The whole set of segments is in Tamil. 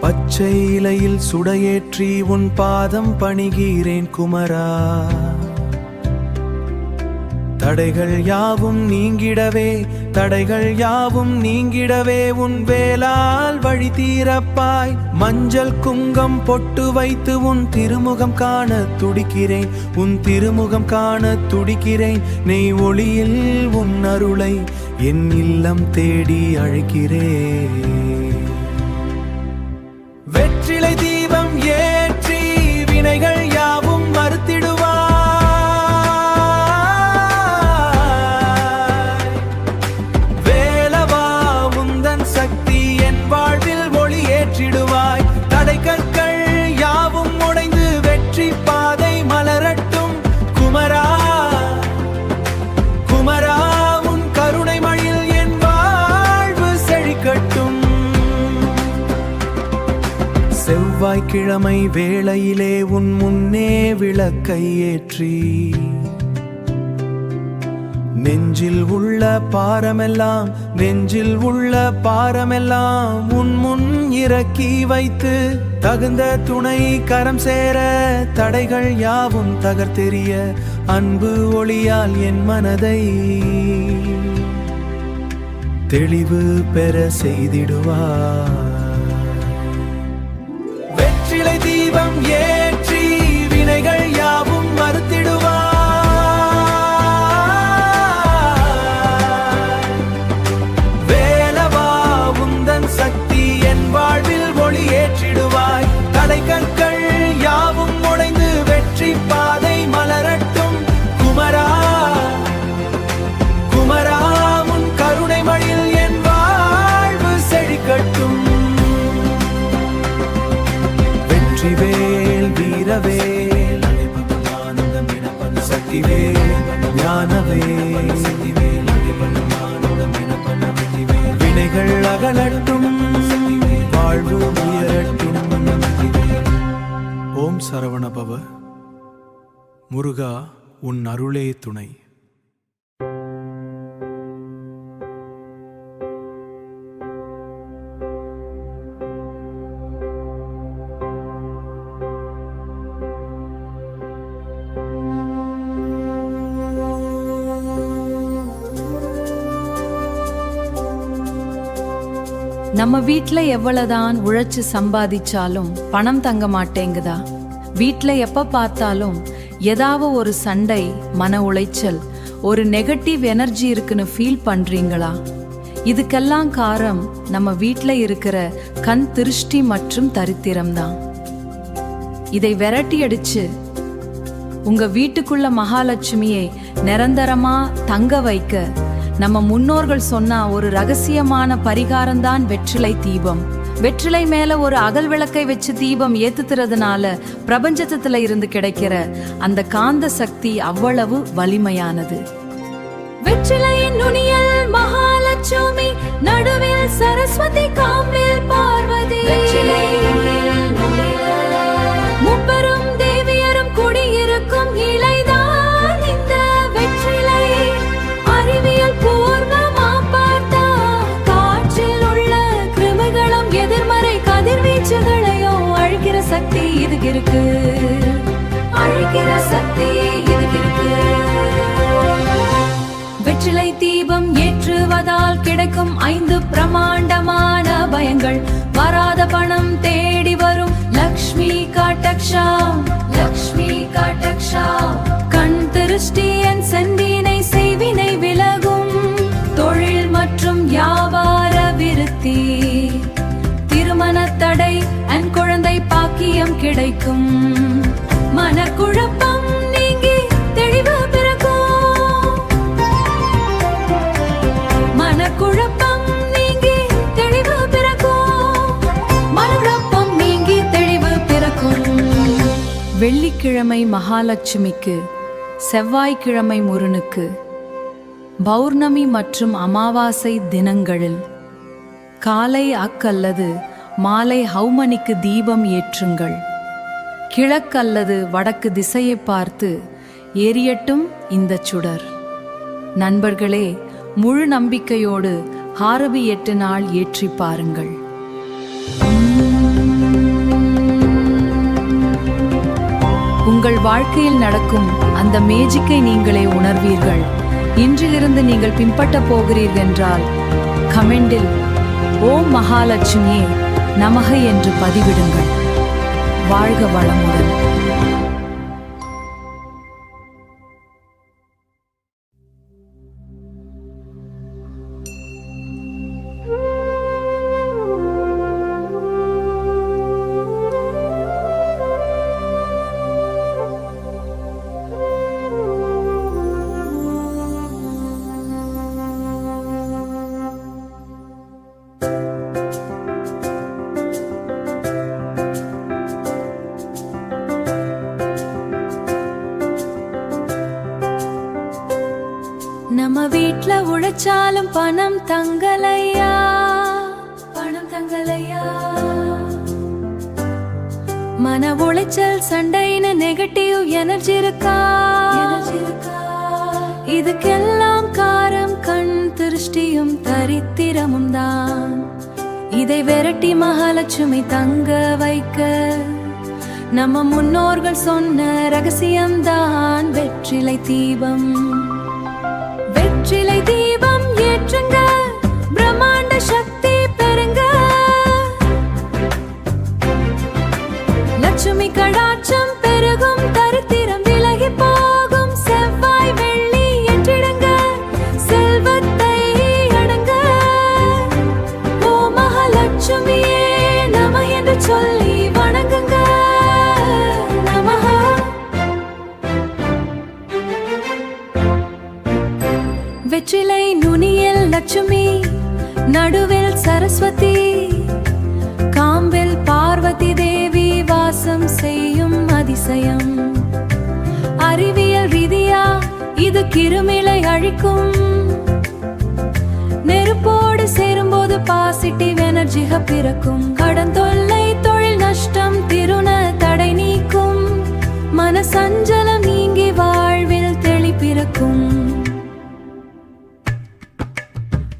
பச்சை இலையில் சுடையேற்றி உன் பாதம் பணிகிறேன் குமரா. தடைகள் யாவும் நீங்கிடவே, தடைகள் யாவும் நீங்கிடவே உன் வேலால் வழி தீரப்பாய். மஞ்சள் குங்கம் பொட்டு வைத்து உன் திருமுகம் காண துடிக்கிறேன், உன் திருமுகம் காண துடிக்கிறேன். நெய் ஒளியில் உன் அருளை என் இல்லம் தேடி அழைக்கிறேன். வெற்றிலை தீபம் ஏற்றி வினைகள் யாவும் மறுத்திடுவாய். வேலவா உந்தன் சக்தி என் வாழ்வில் ஒளி ஏற்றிடுவாய். தடை கற்கள் யாவும் உடைந்து வெற்றி பாதை மலரட்டும் குமரா. குமரா உன் கருணை மழையில் என் வாழ்வு செழிக்கட்டும். செவ்வாய்க்கிழமை வேளையிலே உன் முன்னே விளக்கை ஏற்றி நெஞ்சில் உள்ள பாரமெல்லாம், நெஞ்சில் உள்ள பாரமெல்லாம் உன் முன் இறக்கி வைத்து தகுந்த துணை கரம் சேர தடைகள் யாவும் தகர்த்தெறிய அன்பு ஒளியால் என் மனதை தெளிவு பெற செய்திடுவார். வெற்றிலை தீபம் ஏற்றி வினைகள் யாவும் மறுத்திடுவாய். வேலவா உந்தன் சக்தி என் வாழ்வில் ஒளி ஏற்றிடுவாய். தடை கற்கள் யாவும் உடைந்து வெற்றி பாதை மலரட்டும் குமரா. குமரா உன் கருணை மழையில் என் வாழ்வு செழிக்கட்டும். வெற்றிவேல் வீரவேல் சக்திவேல் ஞானவேல் வினைகள் அகலட்டும், வாழ்வு உயரட்டும். ஓம் சரவணபவ. முருகா உன் அருளே துணை. நம்ம வீட்ல எவ்வளவுதான் உழைச்சு சம்பாதிச்சாலும் பணம் தங்க மாட்டேங்குதா? வீட்ல எப்ப பார்த்தாலும் ஏதாவது ஒரு சண்டை, மன உளைச்சல், ஒரு நெகட்டிவ் எனர்ஜி இருக்குன்னு ஃபீல் பண்றீங்களா? இதுக்கெல்லாம் காரணம் நம்ம வீட்ல இருக்கிற கண் திருஷ்டி மற்றும் தரித்திரம்தான். இதை விரட்டி அடிச்சு உங்க வீட்டுக்குள்ள மகாலட்சுமியை நிரந்தரமா தங்க வைக்க நம்ம முன்னோர்கள் சொன்ன ஒரு ரகசியமான பரிகாரம்தான் வெற்றிலை தீபம். வெற்றிலை மேல ஒரு அகல் விளக்கை வச்சு தீபம் ஏத்துறதுனால பிரபஞ்சத்துல இருந்து கிடைக்கிற அந்த காந்த சக்தி அவ்வளவு வலிமையானது. வெற்றிலையின் நுனியில் மகாலட்சுமி, நடுவில் சரஸ்வதி, காம்பில் பார்வதி, முப்பெரும் தேவியரும் குடியிருக்கும் இலைதான் இந்த வெற்றிலை. அறிவியல் பூர்வமா பார்த்தா காற்றில் உள்ள கிருமிகளும் எதிர்மறை கதிர்வீச்சுகளையும் அழிக்கிற சக்தி இதுக்கு இருக்கு, அழிக்கிற சக்தி இதுக்கு இருக்கு. வெற்றிலை தீபம் ஏற்றுவதால் கிடைக்கும் 5 பிரமாண்டமான பயங்கள். வராத பணம் தேடி வரும், லக்ஷ்மி கடாக்ஷா, லக்ஷ்மி கடாக்ஷா. கண் திருஷ்டி என் செந்தினை செய்வினை விலகும். தொழில் மற்றும் வியாபார விருத்தி, திருமண தடை என் குழந்தை பாக்கியம் கிடைக்கும். மனக்குழப்பம் நீங்கி தெளிவு பிறக்கும், மனக்குழப்பம் நீங்கி தெளிவு பிறக்கும், மனக்குழப்பம் நீங்கி தெளிவு பிறக்கும். வெள்ளிக்கிழமை மகாலட்சுமிக்கு, செவ்வாய்க்கிழமை முருகனுக்கு, பௌர்ணமி மற்றும் அமாவாசை தினங்களில் காலை அல்லது மாலை ஹவுமணிக்கு தீபம் ஏற்றுங்கள். கிழக்கு அல்லது வடக்கு திசையை பார்த்து எரியட்டும் இந்த சுடர். நண்பர்களே, முழு நம்பிக்கையோடு ஆரபி 8 நாள் ஏற்றி பாருங்கள். உங்கள் வாழ்க்கையில் நடக்கும் அந்த மேஜிக்கை நீங்களே உணர்வீர்கள். இன்றிலிருந்து நீங்கள் பின்பற்ற போகிறீர்கள் என்றால் கமெண்டில் ஓம் மகாலட்சுமியே நமக என்று பதிவிடுங்கள். வாழ்க வளமுடன். நம்ம வீட்ல உழைச்சாலும் பணம் தங்கலையா, பணம் தங்கலையா. மன உளைச்சல் சண்டைன்னு நெகட்டிவ் எனர்ஜி இருக்கா, இதுக்கெல்லாம் காரம் கண் திருஷ்டியும் தரித்திரமும் தான். இதை விரட்டி மகாலட்சுமி தங்க வைக்க நம்ம முன்னோர்கள் சொன்ன ரகசியம்தான் வெற்றிலை தீபம். வெற்றிலை தீபம் ஏற்றுங்க, பிரம்மாண்ட சக்தி பெறுங்க. லட்சுமி கடாட்சம் பெருகும், தரித்திரம் விலகி போகும். செவ்வாய் வெள்ளி ஏற்றிடுங்க, செல்வத்தை அடங்க. ஓ மகாலட்சுமியே நம என்று சொல்லி வணங்குங்க. வெற்றிலை நுனியில் லட்சுமி, நடுவில் சரஸ்வதி, காம்பில் பார்வதி தேவி வாசம் செய்யும் அதிசயம். அறிவியல் ரீதியா இது கிருமிலை அழிக்கும். நெருப்போடு சேரும்போது பாசிட்டிவ் எனர்ஜிக பிறக்கும். கடன் தொல்லை, தொழில் நஷ்டம், திருண தடை நீக்கும். மன சஞ்சலம் நீங்கி வாழ்வில் தெளி பிறக்கும்.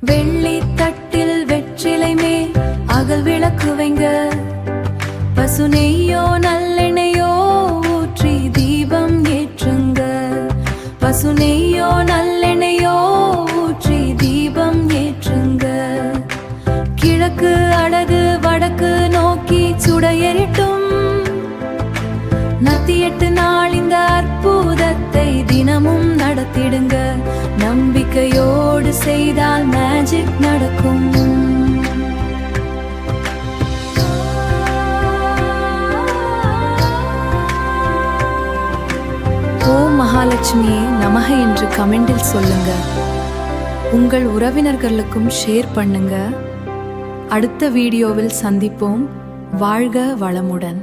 வெள்ளி தட்டில் வெற்றிலை மேல் அகல் விளக்கு வைங்க. பசு நெய்யோ நல்லெண்ணெயோ ஊற்றி தீபம் ஏற்றுங்க. பசு நெய்யோ நல்லெண்ணெயோ ஊற்றி தீபம் ஏற்றுங்க. கிழக்கு அழகு வடக்கு நோக்கி சுட எரிட்டும். 48 நாள் இந்த அற்புதத்தை தினமும் நடத்திடுங்க. நம்பிக்கையோடு செய்தால் மேஜிக் நடக்கும். ஓம் மகாலட்சுமியே நமக என்று கமெண்டில் சொல்லுங்க. உங்கள் உறவினர்களுக்கும் ஷேர் பண்ணுங்க. அடுத்த வீடியோவில் சந்திப்போம். வாழ்க வளமுடன்.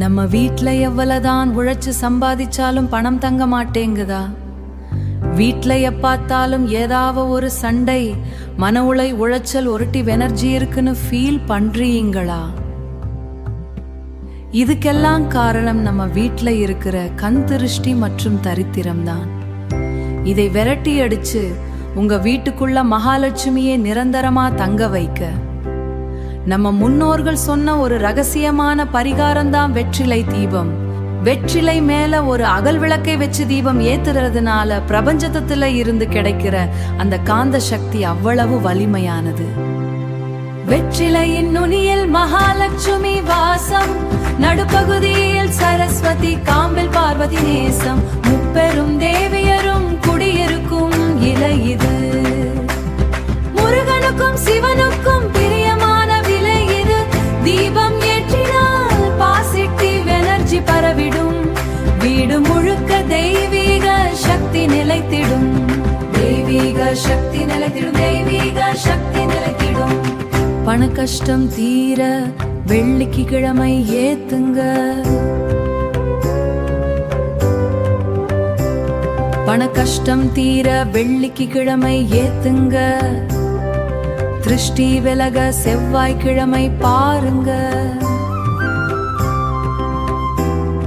நம்ம வீட்ல எவ்வளவுதான் உழைச்சு சம்பாதிச்சாலும் பணம் தங்க மாட்டேங்குதா? வீட்ல பார்த்தாலும் ஏதாவது ஒரு சண்டை, மன உளைச்சல், ஒருட்டிவ் எனர்ஜி இருக்குன்னு ஃபீல் பண்றீங்களா? இதுக்கெல்லாம் காரணம் நம்ம வீட்ல இருக்கிற கண் திருஷ்டி மற்றும் தரித்திரம் தான். இதை விரட்டி அடிச்சு உங்க வீட்டுக்குள்ள மகாலட்சுமியை நிரந்தரமா தங்க வைக்க நம்ம முன்னோர்கள் சொன்ன ஒரு ரகசியமான பரிகாரம் தான் வெற்றிலை தீபம். வெற்றிலை மேல ஒரு அகல் விளக்கை வச்சு தீபம் ஏத்துறதுனால பிரபஞ்சத்துல இருந்து கிடைக்கிற அந்த காந்த சக்தி அவ்வளவு வலிமையானது. வெற்றிலையின் நுனியில் மகாலட்சுமி வாசம், நடுப்பகுதியில் சரஸ்வதி, காம்பில் பார்வதி நேசம். முப்பெரும் தேவியரும் குடியிருக்கும் இலை இது. முருகனுக்கும் சிவனுக்கும் பிரியமான விலை இது. தீபம் ஏற்றினால் பாசிட்டிவ் எனர்ஜி பரவிடும். வீடு முழுக்க தெய்வீக சக்தி நிலைத்திடும். தெய்வீக சக்தி நிலைத்திடும். தெய்வீக சக்தி நிலைத்திடும். பண கஷ்டம் தீர வெள்ளிக்கு கிழமை ஏத்துங்க. பண கஷ்டம் தீர வெள்ளிக்கு கிழமை ஏத்துங்க, திருஷ்டி விலக செவ்வாய்க்கிழமை பாருங்க.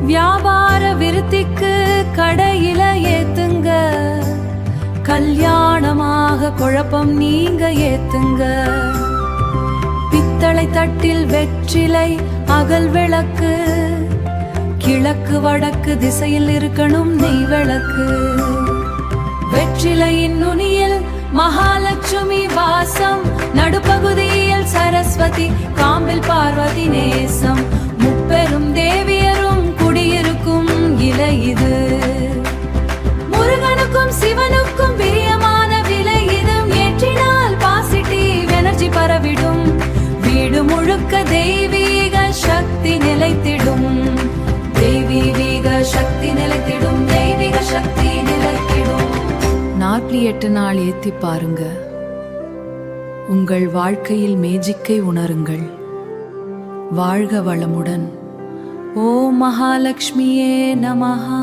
வியாபார விருத்திக்கு கடையில ஏத்துங்க, கல்யாணமாக குழப்பம் நீங்க ஏத்துங்க. பித்தளை தட்டில் வெற்றிலை அகல் விளக்கு, கிழக்கு வடக்கு திசையில் இருக்கணும் நெய் விளக்கு. வெற்றிலையின் நுனியில் மகாலட்சுமி வாசம், நடுப்பகுதியில் சரஸ்வதி, காம்பில் பார்வதி நேசம். முப்பெரும் தேவியரும் குடியிருக்கும் இலை இது. முருகனுக்கும் சிவனுக்கும் பிரியமான விலை இது. ஏற்றினால் பாசிட்டிவ் எனர்ஜி பரவிடும், வீடு முழுக்க தெய்வீக சக்தி நிலைத்திடும். தெய்வீக சக்தி நிலைத்திடும், தெய்வீக சக்தி நிலைத்திடும். 48 நாள் ஏத்தி பாருங்க, உங்கள் வாழ்க்கையில் மேஜிக்கை உணருங்கள். வாழ்க வளமுடன். ஓம் மகாலட்சுமியே நமஹா.